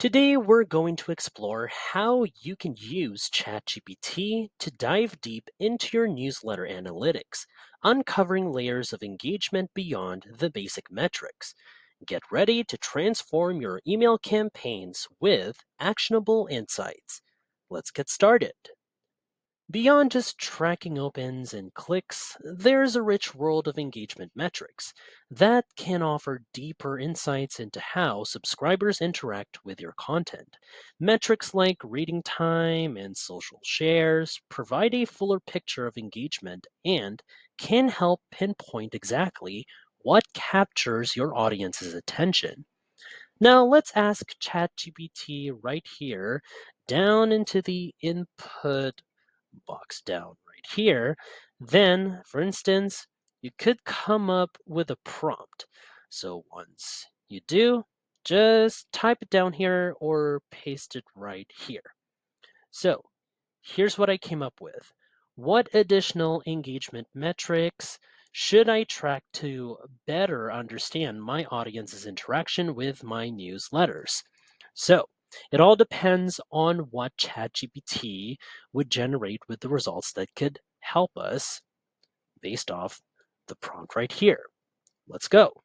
Today, we're going to explore how you can use ChatGPT to dive deep into your newsletter analytics, uncovering layers of engagement beyond the basic metrics. Get ready to transform your email campaigns with actionable insights. Let's get started. Beyond just tracking opens and clicks, there's a rich world of engagement metrics that can offer deeper insights into how subscribers interact with your content. Metrics like reading time and social shares provide a fuller picture of engagement and can help pinpoint exactly what captures your audience's attention. Now let's ask ChatGPT right here down into the input box down right here. Then, for instance, you could come up with a prompt. So once you do, just type it down here or paste it right here. So here's what I came up with. What additional engagement metrics should I track to better understand my audience's interaction with my newsletters? So, it all depends on what ChatGPT would generate with the results that could help us based off the prompt right here. Let's go.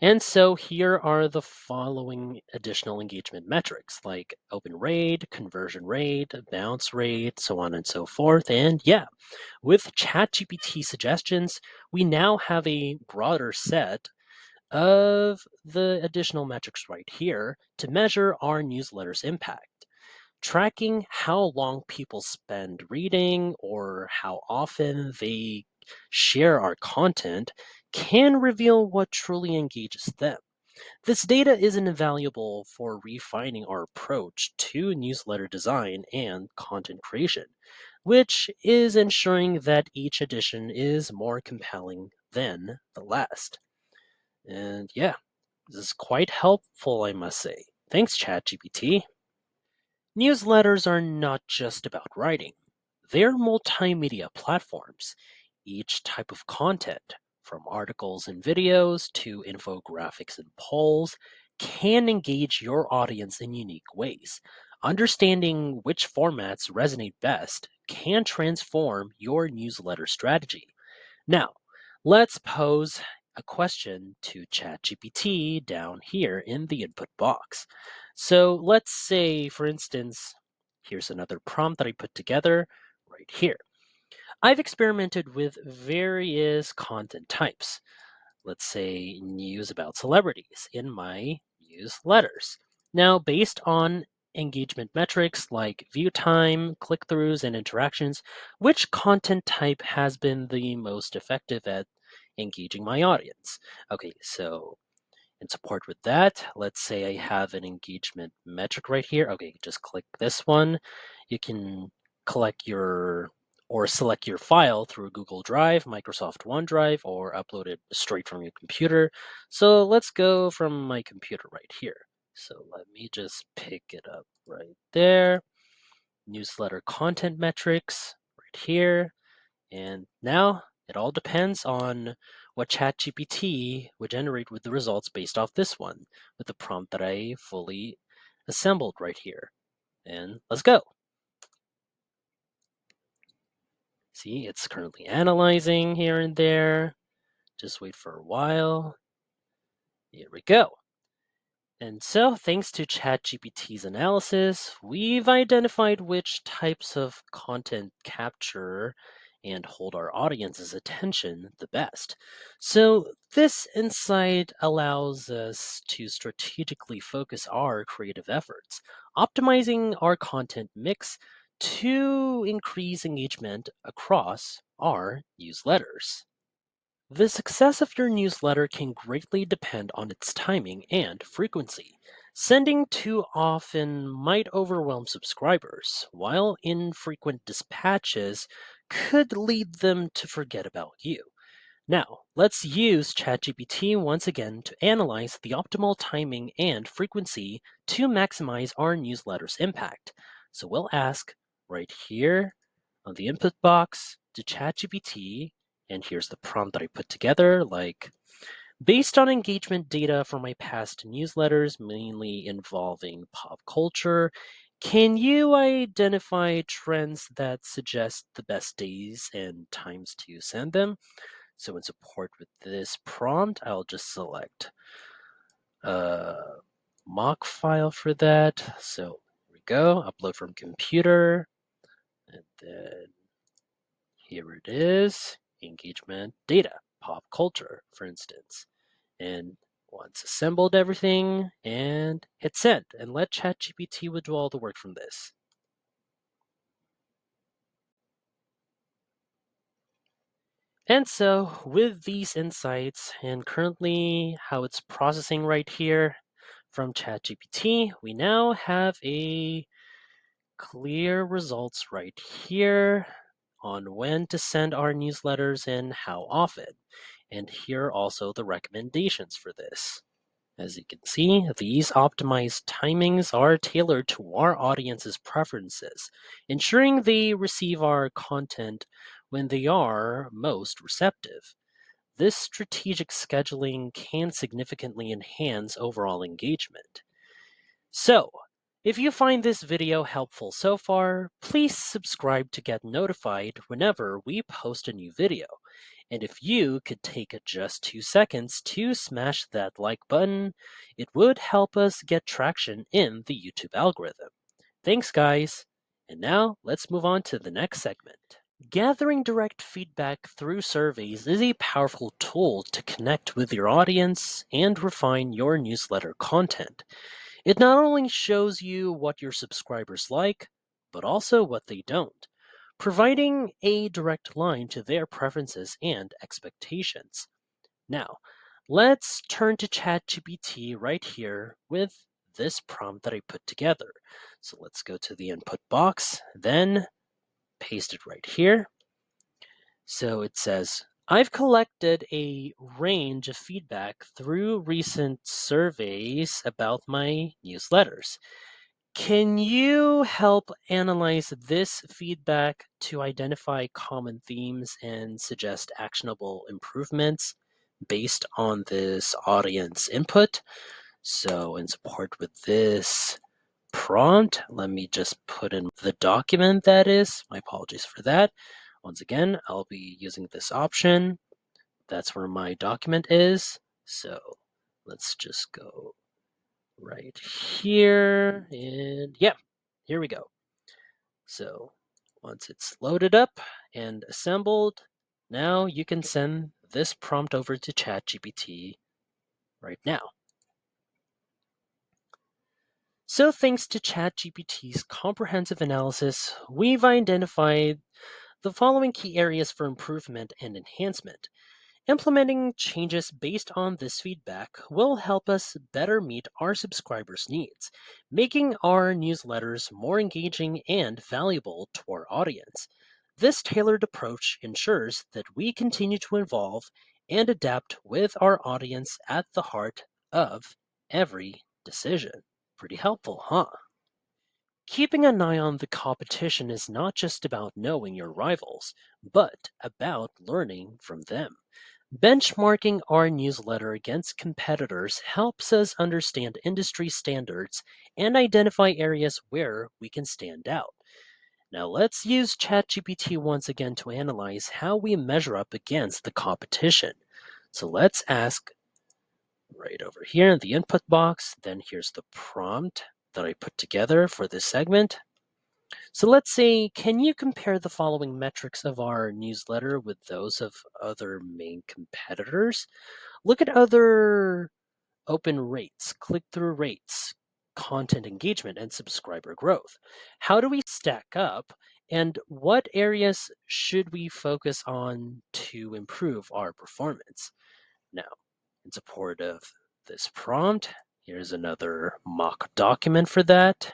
And so here are the following additional engagement metrics like open rate, conversion rate, bounce rate, so on and so forth. And yeah, with ChatGPT suggestions, we now have a broader set of the additional metrics right here to measure our newsletter's impact. Tracking how long people spend reading or how often they share our content can reveal what truly engages them. This data is invaluable for refining our approach to newsletter design and content creation, which is ensuring that each edition is more compelling than the last. And yeah, this is quite helpful, I must say. Thanks, ChatGPT. Newsletters are not just about writing, they're multimedia platforms. Each type of content, from articles and videos to infographics and polls, can engage your audience in unique ways. Understanding which formats resonate best can transform your newsletter strategy. Now, let's pose a question to ChatGPT down here in the input box. So let's say, for instance, here's another prompt that I put together right here. I've experimented with various content types. Let's say news about celebrities in my newsletters. Now, based on engagement metrics like view time, click throughs, and interactions, which content type has been the most effective at engaging my audience? Okay, so in support with that, let's say I have an engagement metric right here. Okay, just click this one. You can collect your or select your file through Google Drive, Microsoft OneDrive, or upload it straight from your computer. So let's go from my computer right here. So let me just pick it up right there. Newsletter content metrics right here. And now it all depends on what ChatGPT would generate with the results based off this one, with the prompt that I fully assembled right here. And let's go. See, it's currently analyzing here and there. Just wait for a while. Here we go. And so, thanks to ChatGPT's analysis, we've identified which types of content capture and hold our audience's attention the best. So, this insight allows us to strategically focus our creative efforts, optimizing our content mix to increase engagement across our newsletters. The success of your newsletter can greatly depend on its timing and frequency. Sending too often might overwhelm subscribers, while infrequent dispatches could lead them to forget about you. Now, let's use ChatGPT once again to analyze the optimal timing and frequency to maximize our newsletter's impact. So we'll ask right here on the input box to ChatGPT, and here's the prompt that I put together, like Based on engagement data from my past newsletters, mainly involving pop culture, can you identify trends that suggest the best days and times to send them? So, in support with this prompt, I'll just select a mock file for that. So, here we go, upload from computer, and then here it is, engagement data, pop culture, for instance. And once assembled everything, and hit send, and let ChatGPT would do all the work from this. And so, with these insights and currently how it's processing right here from ChatGPT, we now have a clear results right here on when to send our newsletters and how often. And here are also the recommendations for this. As you can see, these optimized timings are tailored to our audience's preferences, ensuring they receive our content when they are most receptive. This strategic scheduling can significantly enhance overall engagement. So, if you find this video helpful so far, please subscribe to get notified whenever we post a new video. And if you could take just 2 seconds to smash that like button, it would help us get traction in the YouTube algorithm. Thanks, guys. And now let's move on to the next segment. Gathering direct feedback through surveys is a powerful tool to connect with your audience and refine your newsletter content. It not only shows you what your subscribers like, but also what they don't, providing a direct line to their preferences and expectations. Now, let's turn to ChatGPT right here with this prompt that I put together. So let's go to the input box, then paste it right here. So it says, I've collected a range of feedback through recent surveys about my newsletters. Can you help analyze this feedback to identify common themes and suggest actionable improvements based on this audience input? So, in support with this prompt, let me just put in the document that is. My apologies for that. Once again, I'll be using this option. That's where my document is. So, let's just go right here, and yeah, here we go. So once it's loaded up and assembled, now you can send this prompt over to ChatGPT right now. So thanks to ChatGPT's comprehensive analysis, we've identified the following key areas for improvement and enhancement. Implementing changes based on this feedback will help us better meet our subscribers' needs, making our newsletters more engaging and valuable to our audience. This tailored approach ensures that we continue to evolve and adapt with our audience at the heart of every decision. Pretty helpful, huh? Keeping an eye on the competition is not just about knowing your rivals, but about learning from them. Benchmarking our newsletter against competitors helps us understand industry standards and identify areas where we can stand out. Now let's use ChatGPT once again to analyze how we measure up against the competition. So let's ask right over here in the input box, then here's the prompt that I put together for this segment. So let's say, can you compare the following metrics of our newsletter with those of other main competitors? Look at other open rates, click through rates, content engagement, and subscriber growth. How do we stack up? And what areas should we focus on to improve our performance? Now, in support of this prompt, here's another mock document for that.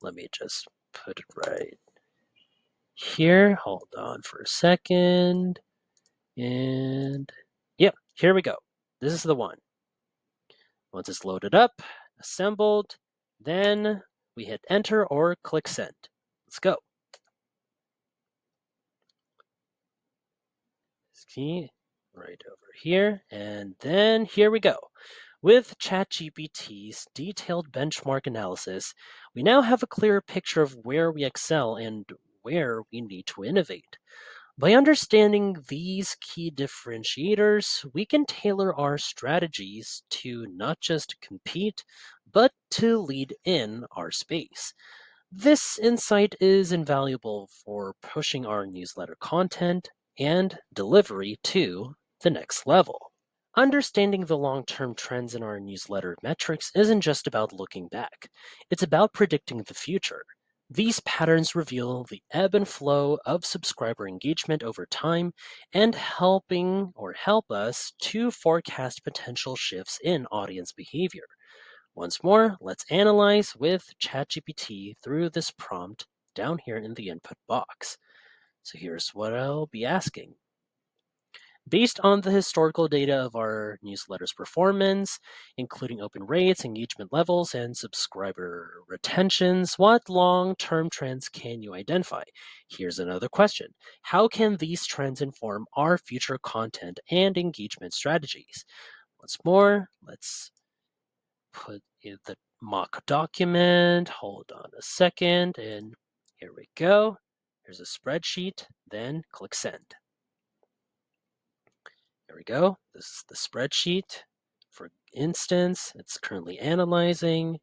Let me just put it right here. Hold on for a second. And yep, here we go. This is the one. Once it's loaded up, assembled, then we hit enter or click send. Let's go. See, right over here, and then here we go. With ChatGPT's detailed benchmark analysis, we now have a clearer picture of where we excel and where we need to innovate. By understanding these key differentiators, we can tailor our strategies to not just compete, but to lead in our space. This insight is invaluable for pushing our newsletter content and delivery to the next level. Understanding the long term trends in our newsletter metrics isn't just about looking back, it's about predicting the future. These patterns reveal the ebb and flow of subscriber engagement over time and help us to forecast potential shifts in audience behavior. Once more, let's analyze with ChatGPT through this prompt down here in the input box. So here's what I'll be asking. Based on the historical data of our newsletter's performance, including open rates, engagement levels, and subscriber retentions, what long term trends can you identify? Here's another question. How can these trends inform our future content and engagement strategies? Once more, let's put in the mock document. Hold on a second, and here we go. Here's a spreadsheet, then click send. There we go. This is the spreadsheet. For instance, it's currently analyzing.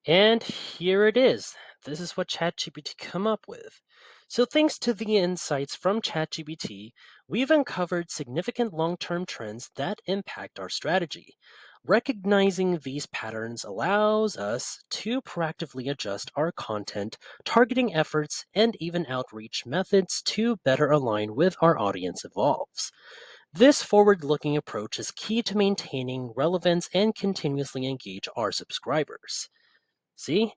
And here it is. This is what ChatGPT come up with. So thanks to the insights from ChatGPT, we've uncovered significant long-term trends that impact our strategy. Recognizing these patterns allows us to proactively adjust our content, targeting efforts, and even outreach methods to better align with our audience evolves. This forward-looking approach is key to maintaining relevance and continuously engage our subscribers. See?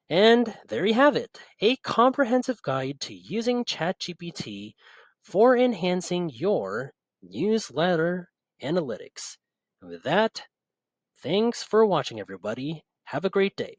And there you have it, a comprehensive guide to using ChatGPT for enhancing your newsletter analytics. And with that, thanks for watching, everybody. Have a great day.